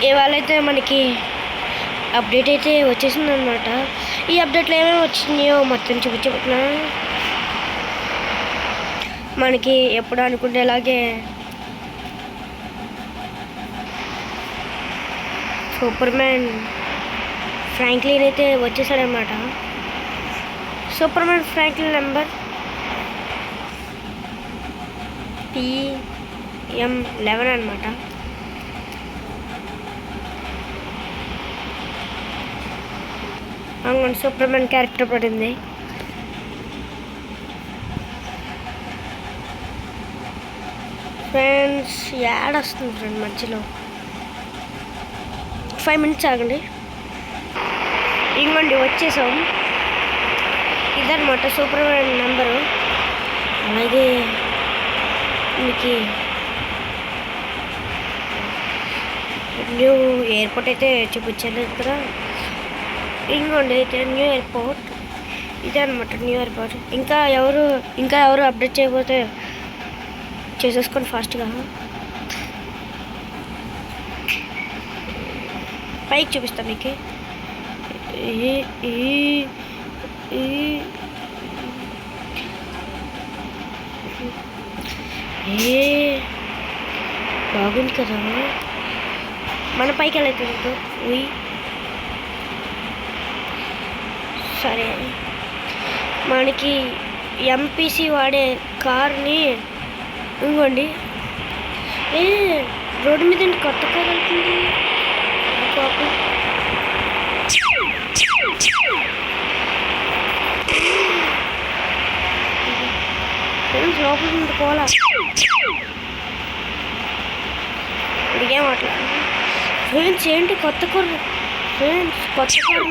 ఇవాళ అయితే మనకి అప్డేట్ అయితే వచ్చేసింది అనమాట. ఈ అప్డేట్లో ఏమేమి వచ్చినాయో మొత్తం చూపించబోతున్నా. మనకి ఎప్పుడు అనుకునేలాగే సూపర్ మ్యాన్ ఫ్రాంక్లిన్ అయితే వచ్చేసాడనమాట. Superman Franklin number PM11 అనమాట. అవును, సూపర్ మ్యాన్ క్యారెక్టర్ పడింది. ఫ్రెండ్స్ యాడ్ వస్తుంది ఫ్రెండ్ మధ్యలో. 5 minutes ఆగండి. ఇంకోండి వచ్చేసాం. ఇదన్నమాట సూపర్ మ్యాన్ నెంబరు. అలాగే మీకు న్యూ ఎయిర్పోర్ట్ అయితే చూపించలేదు కదా. ఇంకోండి అయితే న్యూ ఎయిర్పోర్ట్ ఇదే అనమాట. న్యూ ఎయిర్పోర్ట్ ఇంకా ఎవరు అప్డేట్ చేయకపోతే చేసేసుకోండి ఫాస్ట్గా. పైకి చూపిస్తాను మీకు. బాగుంది కదా. మన పైకి వెళ్ళైతే సరే, మనకి MPC వాడే కార్ని ఇంకోండి. రోడ్డు మీద కొత్త కార్ వెళ్తుంది. లోపల నుండి పోలా ఇదిగేం అట్లా. ఫ్రెండ్స్ ఏంటి కొత్త కార్ని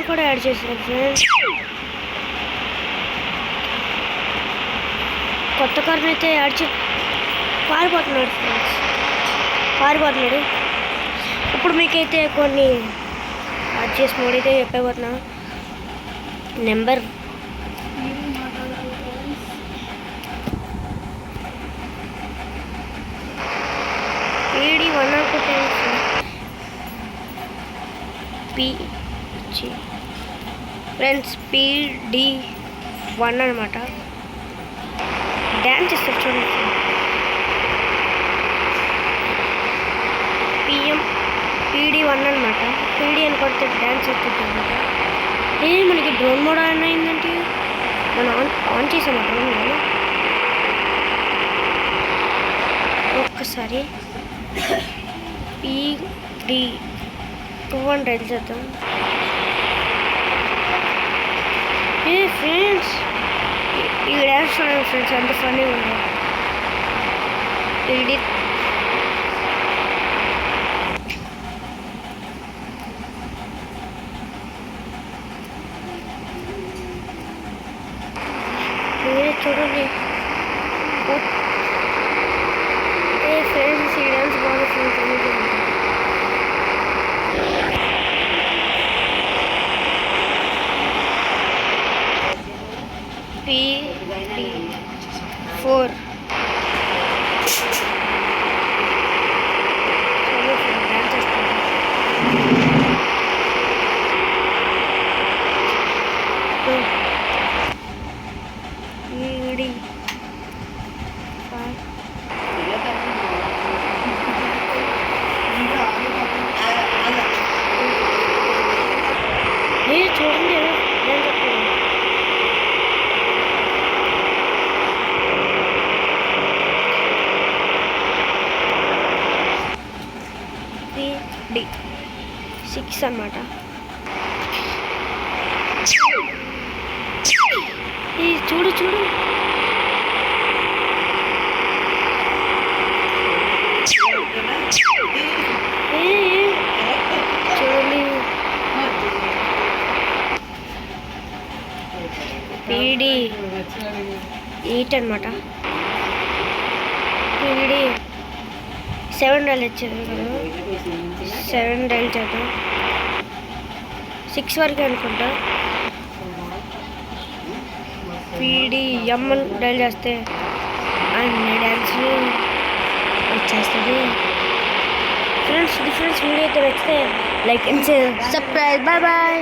కూడా యాడ్ చేశారు ఫ్రెండ్స్. కొత్త కార్ని అయితే యాడ్ చేసి పారిపోతున్నాడు ఫ్రెండ్స్. ఇప్పుడు మీకైతే కొన్ని యాడ్ చేసి మూడైతే చెప్పైపోతున్నా. నెంబర్ PD1 అనుకుంటాను ఫ్రెండ్స్. PD1 అనమాట. డ్యాన్స్ చేస్తారు చూడండి. PD1 అనమాట. PD అని కొడితే డ్యాన్స్ చేస్తుంది అనమాట. మనకి డ్రోన్ మోడ్ ఆన్ అయిందంటే మనం ఆన్ చేసాము డ్రోన్ మోడ్. ఒక్కసారి PD2 అని రైల్ చేద్దాం. ఫ్రెండ్స్ ఈ డ్యాన్స్ చూడండి ఫ్రెండ్స్, ఎంత ఫన్నీగా ఉంది. చూడండి ఫ్రెండ్స్, ఈ డ్యాన్స్ బాగా ఫ్రెండ్స్. PD4 చూడండి PD6 అనమాట. చూడు చూడండి PD8 అనమాట. PD7 డైల్ ఇచ్చారు కదా. 7 డైల్ చేద్దాం. 6 వరకు అనుకుంటా. PDM డైల్ చేస్తే అన్ని డ్యాన్స్లు వచ్చేస్తుంది. ఫ్రెండ్స్ ఫ్రెండ్స్ వీడియో అయితే నచ్చితే like and share subscribe bye bye.